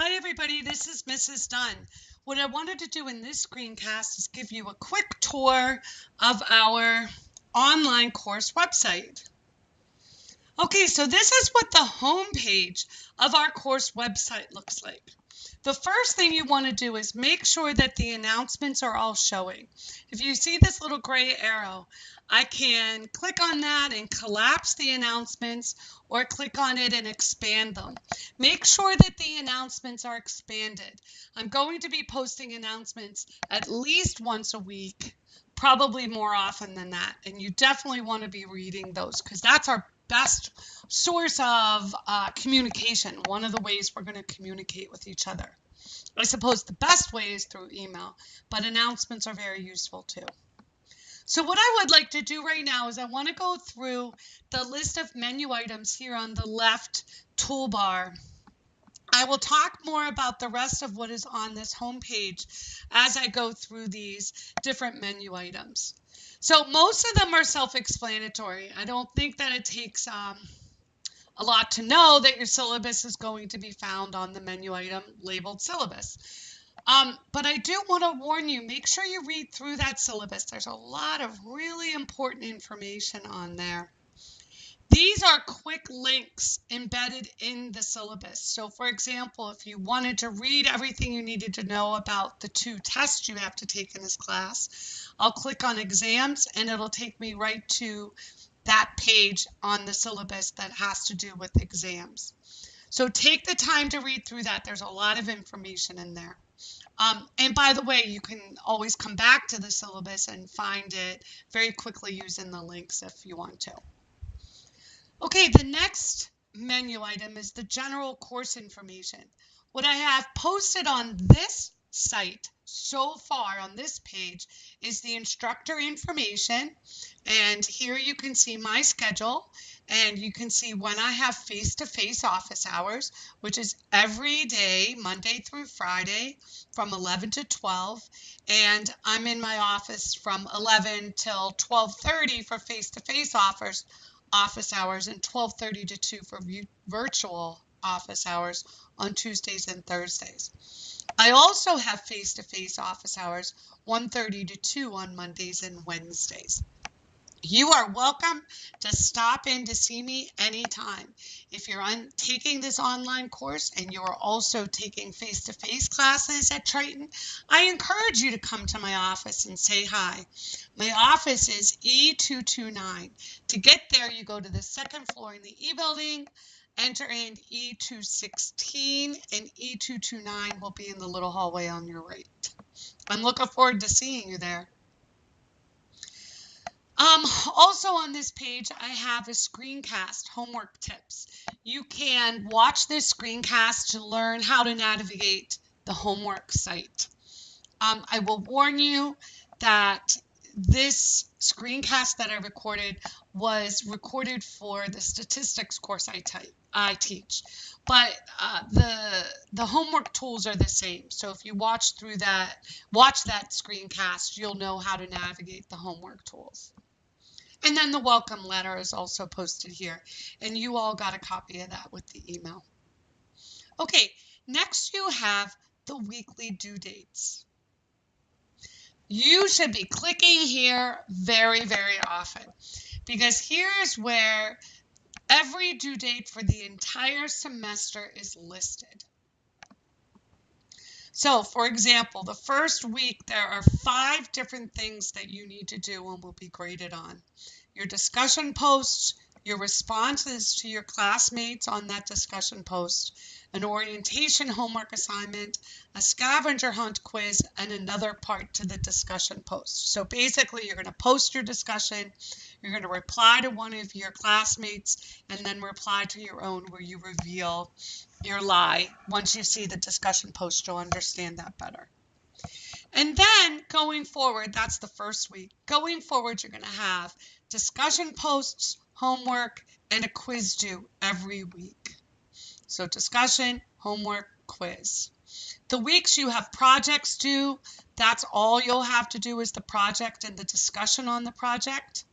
Hi everybody, this is Mrs. Dunn. What I wanted to do in this screencast is give you a quick tour of our online course website. Okay, so this is what the home page of our course website looks like. The first thing you want to do is make sure that the announcements are all showing. If you see this little gray arrow, I can click on that and collapse the announcements or click on it and expand them. Make sure that the announcements are expanded. I'm going to be posting announcements at least once a week, probably more often than that. And you definitely want to be reading those because that's our best source of communication, one of the ways we're going to communicate with each other. I suppose the best way is through email, but announcements are very useful too. So what I would like to do right now is I want to go through the list of menu items here on the left toolbar. I will talk more about the rest of what is on this homepage as I go through these different menu items. So most of them are self-explanatory. I don't think that it takes a lot to know that your syllabus is going to be found on the menu item labeled syllabus. But I do want to warn you, make sure you read through that syllabus. There's a lot of really important information on there. These are quick links embedded in the syllabus. So for example, if you wanted to read everything you needed to know about the 2 tests you have to take in this class, I'll click on exams and it'll take me right to that page on the syllabus that has to do with exams. So take the time to read through that. There's a lot of information in there. And by the way, you can always come back to the syllabus and find it very quickly using the links if you want to. Okay, the next menu item is the general course information. What I have posted on this site so far on this page is the instructor information, and here you can see my schedule and you can see when I have face-to-face office hours, which is every day, Monday through Friday from 11 to 12, and I'm in my office from 11 till 12:30 for face-to-face office hours and 12:30 to 2 for virtual office hours on Tuesdays and Thursdays. I also have face-to-face office hours 1:30 to 2 on Mondays and Wednesdays. You are welcome to stop in to see me anytime. If you're taking this online course and you are also taking face-to-face classes at Triton, I encourage you to come to my office and say hi. My office is E229. To get there, you go to the second floor in the E building, enter in E216, and E229 will be in the little hallway on your right. I'm looking forward to seeing you there. Also on this page, I have a screencast, homework tips. You can watch this screencast to learn how to navigate the homework site. I will warn you that this screencast that I recorded was recorded for the statistics course I teach, but the homework tools are the same. So if you watch that screencast, you'll know how to navigate the homework tools. And then the welcome letter is also posted here, and you all got a copy of that with the email. Okay, next you have the weekly due dates. You should be clicking here very, very often because here is where every due date for the entire semester is listed. So, for example, the first week there are 5 different things that you need to do and will be graded on. Your discussion posts, your responses to your classmates on that discussion post, an orientation homework assignment, a scavenger hunt quiz, and another part to the discussion post. So basically, you're going to post your discussion, you're going to reply to one of your classmates, and then reply to your own where you reveal your lie. Once you see the discussion post, you'll understand that better. And then going forward, that's the first week. Going forward, you're going to have discussion posts, homework, and a quiz due every week. So discussion, homework, quiz. The weeks you have projects due, that's all you'll have to do is the project and the discussion on the project.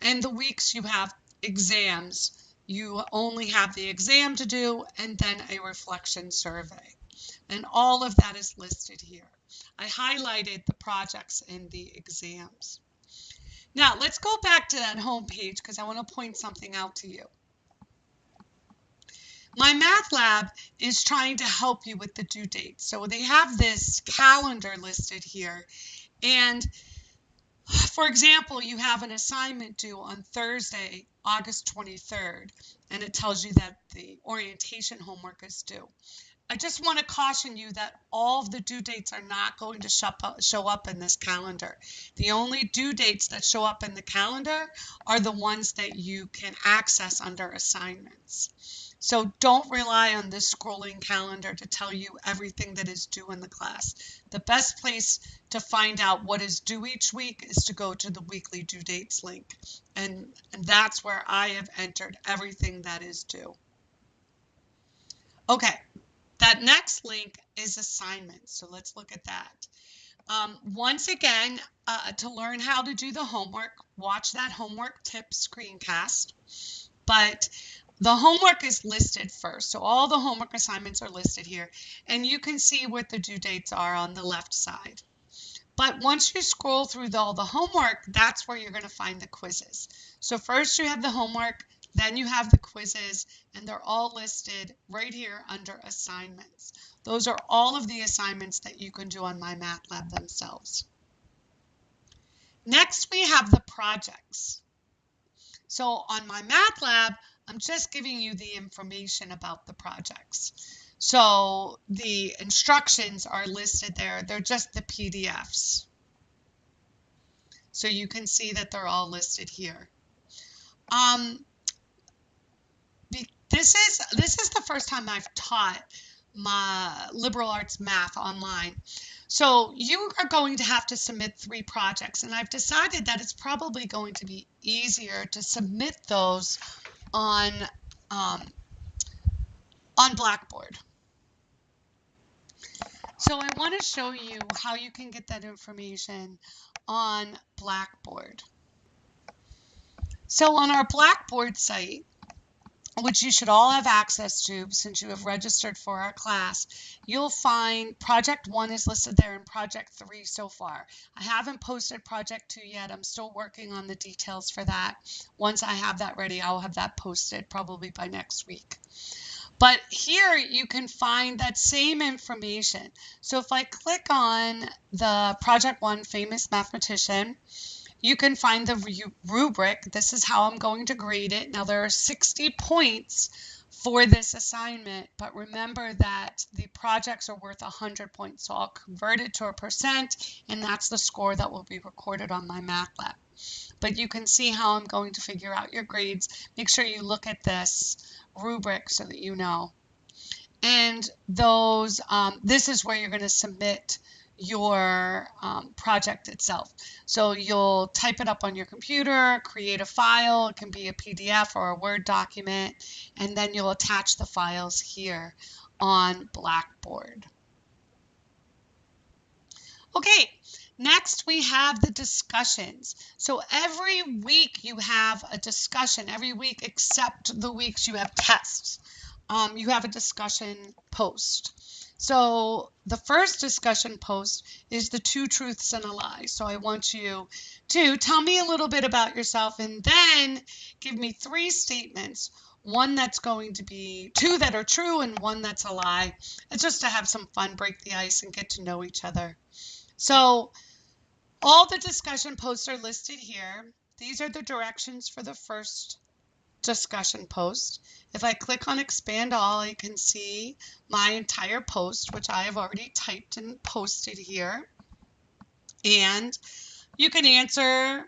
And the weeks you have exams, you only have the exam to do and then a reflection survey. And all of that is listed here. I highlighted the projects in the exams. Now, let's go back to that home page because I want to point something out to you. My Math Lab is trying to help you with the due dates. So they have this calendar listed here. And for example, you have an assignment due on Thursday, August 23rd, and it tells you that the orientation homework is due. I just want to caution you that all of the due dates are not going to show up in this calendar. The only due dates that show up in the calendar are the ones that you can access under assignments. So don't rely on this scrolling calendar to tell you everything that is due in the class. The best place to find out what is due each week is to go to the weekly due dates link. And that's where I have entered everything that is due. Okay, that next link is assignments. So let's look at that. Once again, to learn how to do the homework, watch that homework tip screencast. But the homework is listed first. So all the homework assignments are listed here. And you can see what the due dates are on the left side. But once you scroll through all the homework, that's where you're going to find the quizzes. So first you have the homework, then you have the quizzes, and they're all listed right here under assignments. Those are all of the assignments that you can do on My Math Lab themselves. Next, we have the projects. So on My Math Lab, I'm just giving you the information about the projects. So the instructions are listed there. They're just the PDFs. So you can see that they're all listed here. This is the first time I've taught my liberal arts math online. So you are going to have to submit 3 projects, and I've decided that it's probably going to be easier to submit those on Blackboard. So I want to show you how you can get that information on Blackboard. So on our Blackboard site, which you should all have access to since you have registered for our class, you'll find Project 1 is listed there and Project 3 so far. I haven't posted Project 2 yet. I'm still working on the details for that. Once I have that ready, I'll have that posted probably by next week. But here you can find that same information. So if I click on the Project 1 Famous Mathematician, you can find the rubric. This is how I'm going to grade it. Now there are 60 points for this assignment, but remember that the projects are worth 100 points. So I'll convert it to a percent, and that's the score that will be recorded on My Math Lab. But you can see how I'm going to figure out your grades. Make sure you look at this rubric so that you know. And those, this is where you're going to submit your project itself. So you'll type it up on your computer, create a file. It can be a PDF or a Word document, and then you'll attach the files here on Blackboard. Okay, next we have the discussions. So every week you have a discussion, every week except the weeks you have tests. You have a discussion post. So the first discussion post is the 2 truths and a lie. So I want you to tell me a little bit about yourself and then give me 3 statements. One that's going to be 2 that are true and 1 that's a lie. It's just to have some fun, break the ice, and get to know each other. So all the discussion posts are listed here. These are the directions for the first discussion post. If I click on expand all, I can see my entire post, which I have already typed and posted here. And you can answer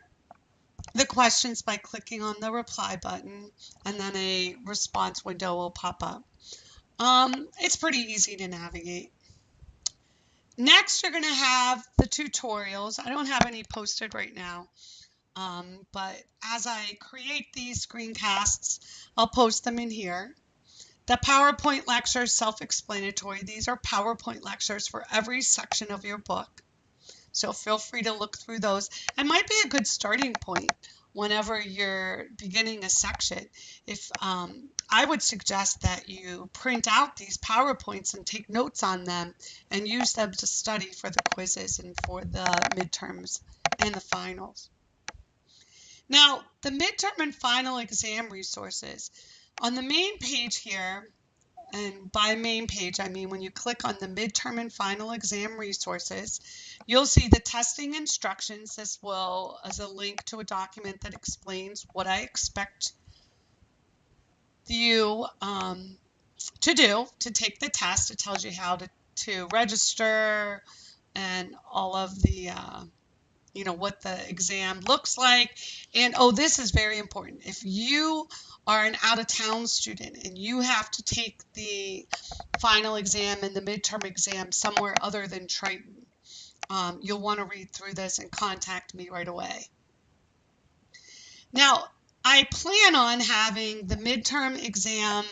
the questions by clicking on the reply button, and then a response window will pop up. It's pretty easy to navigate. Next, you're going to have the tutorials. I don't have any posted right now. But as I create these screencasts, I'll post them in here. The PowerPoint lectures, self-explanatory. These are PowerPoint lectures for every section of your book. So feel free to look through those. It might be a good starting point whenever you're beginning a section, if I would suggest that you print out these PowerPoints and take notes on them and use them to study for the quizzes and for the midterms and the finals. Now, the midterm and final exam resources. On the main page here, and by main page, I mean when you click on the midterm and final exam resources, you'll see the testing instructions. This will as a link to a document that explains what I expect you to do to take the test. It tells you how to register and all of the what the exam looks like. And oh, this is very important. If you are an out-of-town student and you have to take the final exam and the midterm exam somewhere other than Triton, you'll want to read through this and contact me right away. Now, I plan on having the midterm exam,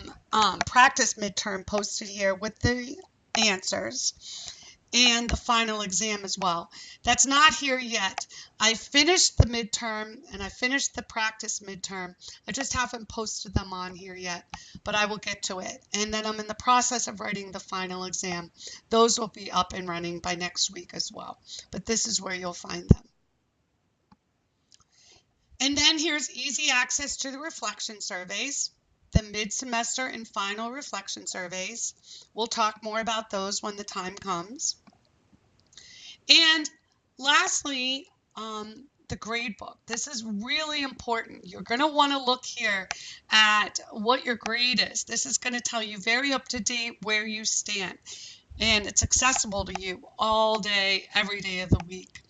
practice midterm posted here with the answers, and the final exam as well. That's not here yet. I finished the midterm and I finished the practice midterm. I just haven't posted them on here yet, but I will get to it. And then I'm in the process of writing the final exam. Those will be up and running by next week as well. But this is where you'll find them. And then here's easy access to the reflection surveys, the mid-semester and final reflection surveys. We'll talk more about those when the time comes. And lastly, the grade book. This is really important. You're going to want to look here at what your grade is. This is going to tell you very up to date where you stand. And it's accessible to you all day, every day of the week.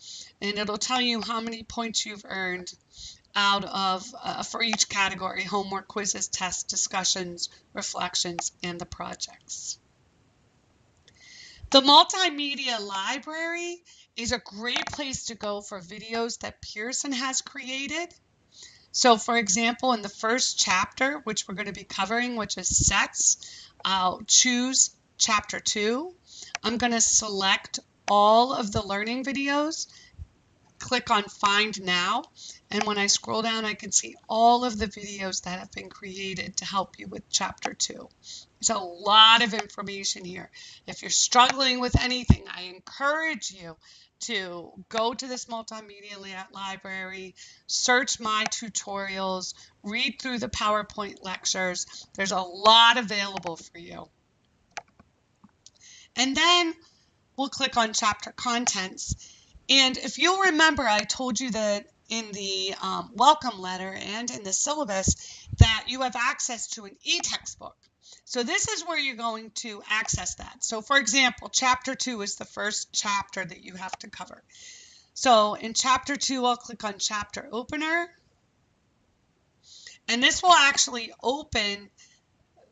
And it'll tell you how many points you've earned out of for each category: homework, quizzes, tests, discussions, reflections, and the projects. The multimedia library is a great place to go for videos that Pearson has created. So for example, in the first chapter, which we're going to be covering, which is sets, I'll choose chapter 2. I'm going to select all of the learning videos, click on Find Now, and when I scroll down, I can see all of the videos that have been created to help you with chapter 2. There's a lot of information here. If you're struggling with anything, I encourage you to go to this multimedia library, search my tutorials, read through the PowerPoint lectures. There's a lot available for you. And then we'll click on chapter contents. And if you'll remember, I told you that in the welcome letter and in the syllabus that you have access to an e-textbook. So this is where you're going to access that. So for example, chapter 2 is the first chapter that you have to cover. So in chapter 2, I'll click on chapter opener. And this will actually open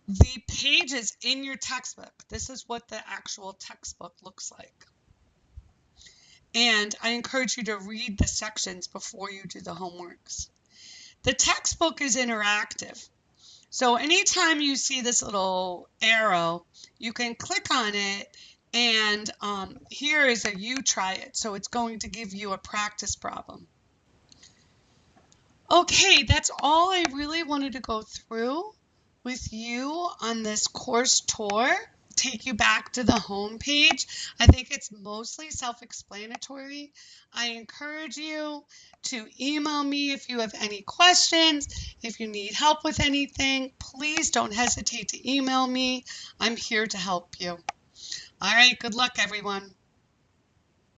the pages in your textbook. This is what the actual textbook looks like. And I encourage you to read the sections before you do the homeworks. The textbook is interactive. So anytime you see this little arrow, you can click on it, and here is a you try it. So it's going to give you a practice problem. Okay, that's all I really wanted to go through with you on this course tour. Take you back to the home page. I think it's mostly self-explanatory. I encourage you to email me if you have any questions. If you need help with anything, please don't hesitate to email me. I'm here to help you. All right, good luck, everyone.